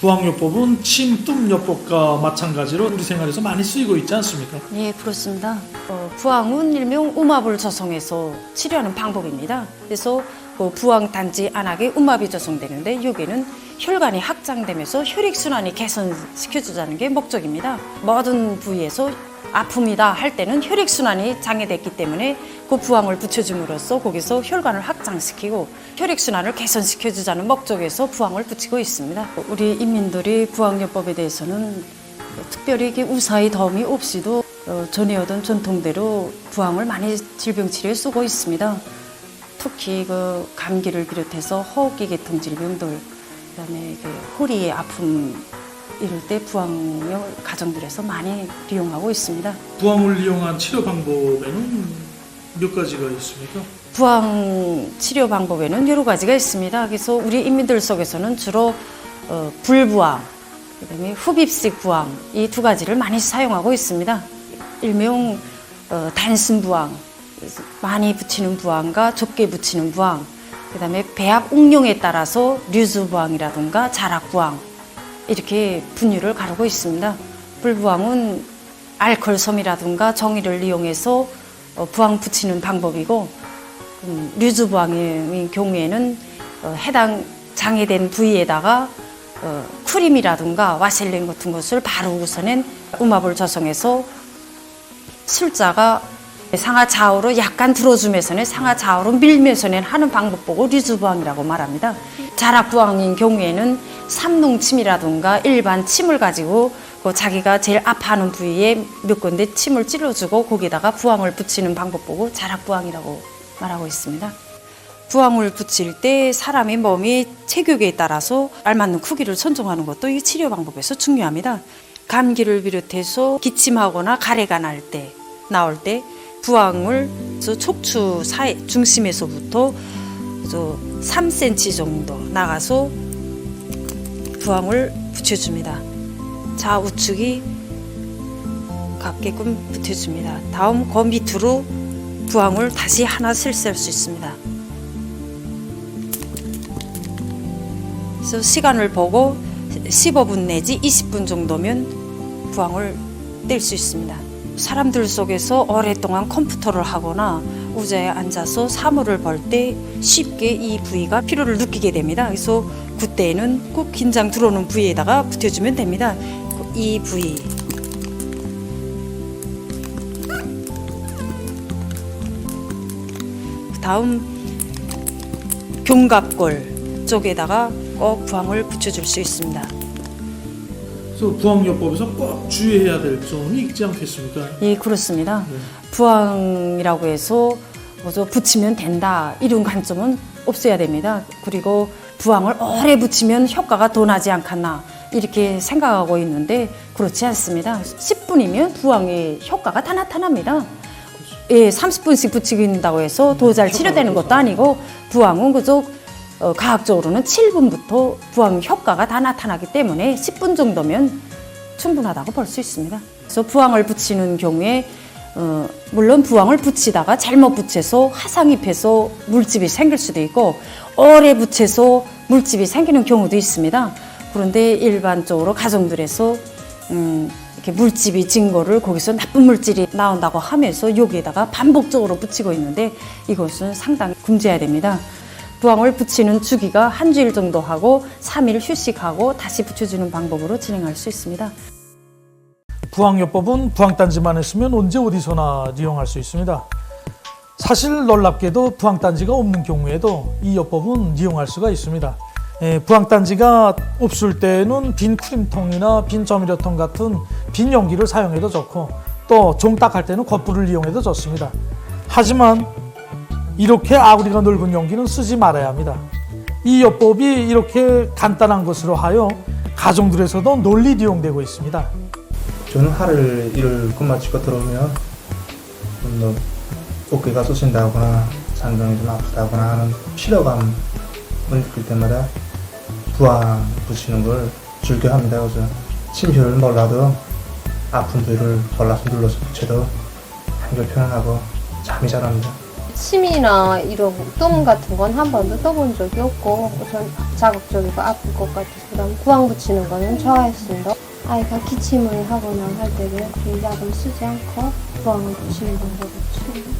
부항요법은 침뜸요법과 마찬가지로 우리 생활에서 많이 쓰이고 있지 않습니까? 예, 그렇습니다. 부항은 일명 음압을 조성해서 치료하는 방법입니다. 그래서 부항단지 안하게 음압이 조성되는데 여기는 혈관이 확장되면서 혈액순환이 개선시켜주자는 게 목적입니다. 모든 부위에서 아픕니다 할 때는 혈액순환이 장애됐기 때문에 그 부항을 붙여줌으로써 거기서 혈관을 확장시키고 혈액순환을 개선시켜주자는 목적에서 부항을 붙이고 있습니다. 우리 인민들이 부항요법에 대해서는 특별히 우사의 도움이 없이도 전해오던 전통대로 부항을 많이 질병치료에 쓰고 있습니다. 특히 감기를 비롯해서 호흡기 계통 질병들, 그다음에 허리의 아픔 이럴 때 부항을 가정들에서 많이 이용하고 있습니다. 부항을 이용한 치료 방법에는 몇 가지가 있습니까? 부항 치료 방법에는 여러 가지가 있습니다. 그래서 우리 인민들 속에서는 주로 불부항, 그다음에 흡입식 부항 이 두 가지를 많이 사용하고 있습니다. 일명 단순부항, 많이 붙이는 부항과 적게 붙이는 부항, 그다음에 배합 응용에 따라서 류즈부항이라든가 자락부항 이렇게 분류를 가르고 있습니다. 불부항은 알콜솜이라든가 정의를 이용해서 부항 붙이는 방법이고, 류즈부항의 경우에는 해당 장애된 부위에다가 크림이라든가 와셀린 같은 것을 바르고서는 음압을 조성해서 술자가 상하 좌우로 약간 들어주면서는 상하 좌우로 밀면서는 하는 방법 보고 류즈부항이라고 말합니다. 자락부항인 경우에는 삼농침이라든가 일반 침을 가지고 자기가 제일 아파하는 부위에 몇 군데 침을 찔러주고 거기다가 부항을 붙이는 방법 보고 자락부항이라고 말하고 있습니다. 부항을 붙일 때 사람의 몸의 체격에 따라서 알맞는 크기를 선정하는 것도 이 치료 방법에서 중요합니다. 감기를 비롯해서 기침하거나 가래가 나올 때 부항을 척추 중심에서부터 3cm 정도 나가서 부항을 붙여줍니다. 좌우측이 같게끔 붙여줍니다. 다음 그 밑으로 부항을 다시 하나 슬쓸 수 있습니다. 그래서 시간을 보고 15분 내지 20분 정도면 부항을 뗄 수 있습니다. 사람들 속에서 오랫동안 컴퓨터를 하거나 의자에 앉아서 사물을 볼 때 쉽게 이 부위가 피로를 느끼게 됩니다. 그래서 그때는 꼭 긴장 들어오는 부위에다가 붙여주면 됩니다. 이 부위. 다음 견갑골 쪽에다가 꼭 부항을 붙여줄 수 있습니다. 그래서 부항요법에서 꼭 주의해야 될 점이 있지 않겠습니까? 예, 그렇습니다. 부항이라고 해서 먼저 붙이면 된다 이런 관점은 없어야 됩니다. 그리고 부항을 오래 붙이면 효과가 더 나지 않겠나 이렇게 생각하고 있는데 그렇지 않습니다. 10분이면 부항의 효과가 다 나타납니다. 예, 30분씩 붙이긴다고 해서 더 잘 치료되는 것도 아니고 부항은 그저 과학적으로는 7분부터 부항 효과가 다 나타나기 때문에 10분 정도면 충분하다고 볼 수 있습니다. 그래서 부항을 붙이는 경우에 물론 부항을 붙이다가 잘못 붙여서 화상입해서 물집이 생길 수도 있고 오래 붙여서 물집이 생기는 경우도 있습니다. 그런데 일반적으로 가정들에서 이렇게 물집이 진 거를 거기서 나쁜 물질이 나온다고 하면서 여기에다가 반복적으로 붙이고 있는데 이것은 상당히 금지해야 됩니다. 부항을 붙이는 주기가 한 주일 정도 하고 3일 휴식하고 다시 붙여주는 방법으로 진행할 수 있습니다. 부항요법은 부항단지만 했으면 언제 어디서나 이용할 수 있습니다. 사실 놀랍게도 부항단지가 없는 경우에도 이 요법은 이용할 수가 있습니다. 부항단지가 없을 때는 빈 크림통이나 빈 조미료통 같은 빈 용기를 사용해도 좋고 또 종딱할 때는 겉불을 이용해도 좋습니다. 하지만 이렇게 아구리가 넓은 용기는 쓰지 말아야 합니다. 이 요법이 이렇게 간단한 것으로 하여 가정들에서도 널리 이용되고 있습니다. 저는 하루 일을 끝마치고 들어오면 좀 어깨가 쑤신다거나 상경이 좀 아프다거나 하는 피로감을 느낄 때마다 부항 붙이는 걸 즐겨합니다. 그래서 침실을 몰라도 아픈 부위를 골라서 눌러서 붙여도 한결 편안하고 잠이 잘 옵니다. 침이나 이런 똥 같은 건 한 번도 떠본 적이 없고 우선 자극적이고 아플 것 같아서 그다음 부항 붙이는 거는 좋아했습니다. 아이가 기침을 하거나 할 때는 그 약을 쓰지 않고 부항을 붙이는 방법을 취합니다.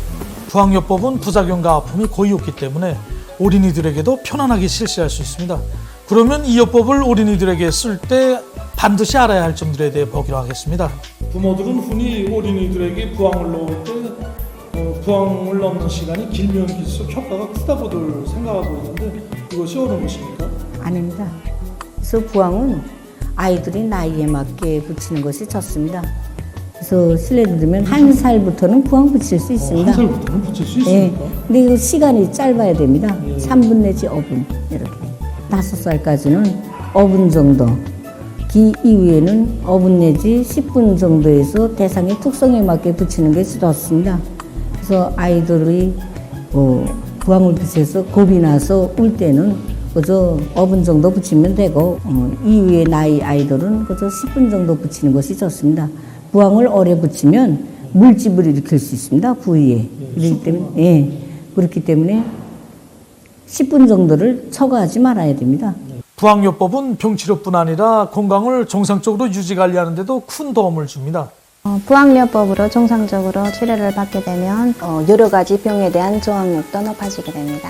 부항요법은 부작용과 아픔이 거의 없기 때문에 어린이들에게도 편안하게 실시할 수 있습니다. 그러면 이 요법을 어린이들에게 쓸 때 반드시 알아야 할 점들에 대해 보기로 하겠습니다. 부모들은 흔히 어린이들에게 부항을 넣을 때 부항을 넣는 시간이 길면 길수록 효과가 크다고들 생각하고 있는데 이것이 옳은 것입니까? 아닙니다. 그래서 부항은 아이들이 나이에 맞게 붙이는 것이 좋습니다. 그래서 실례를 들면 1살부터는 부항 붙일 수 있습니다. 1살부터는 붙일 수 예. 있습니까? 근데 그 시간이 짧아야 됩니다. 예. 3분 내지 5분 이렇게. 5살까지는 5분 정도. 기 이후에는 5분 내지 10분 정도에서 대상의 특성에 맞게 붙이는 게 좋습니다. 그래서 아이들이 부항을 붙여서 겁이 나서 울 때는 그저 5분 정도 붙이면 되고 이후에 나이 아이들은 그저 10분 정도 붙이는 것이 좋습니다. 부항을 오래 붙이면 물집을 일으킬 수 있습니다. 부위에. 그렇기 때문에 10분 정도를 초과하지 말아야 됩니다. 부항요법은 병치료뿐 아니라 건강을 정상적으로 유지관리하는 데도 큰 도움을 줍니다. 부항요법으로 정상적으로 치료를 받게 되면 여러 가지 병에 대한 저항력도 높아지게 됩니다.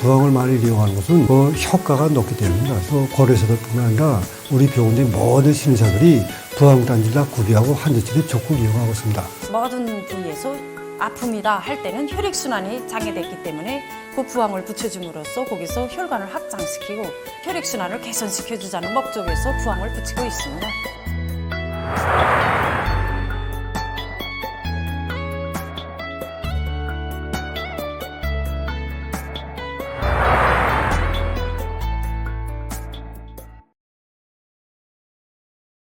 부항을 많이 이용하는 것은 그 효과가 높기 때문입니다. 또 고려사들뿐만 아니라 우리 병원의 모든 신사들이 부항단지나 구비하고 환자들이 적극 이용하고 있습니다. 모든 부위에서 아픔이다 할 때는 혈액순환이 장애됐기 때문에 그 부항을 붙여줌으로써 거기서 혈관을 확장시키고 혈액순환을 개선시켜주자는 목적에서 부항을 붙이고 있습니다.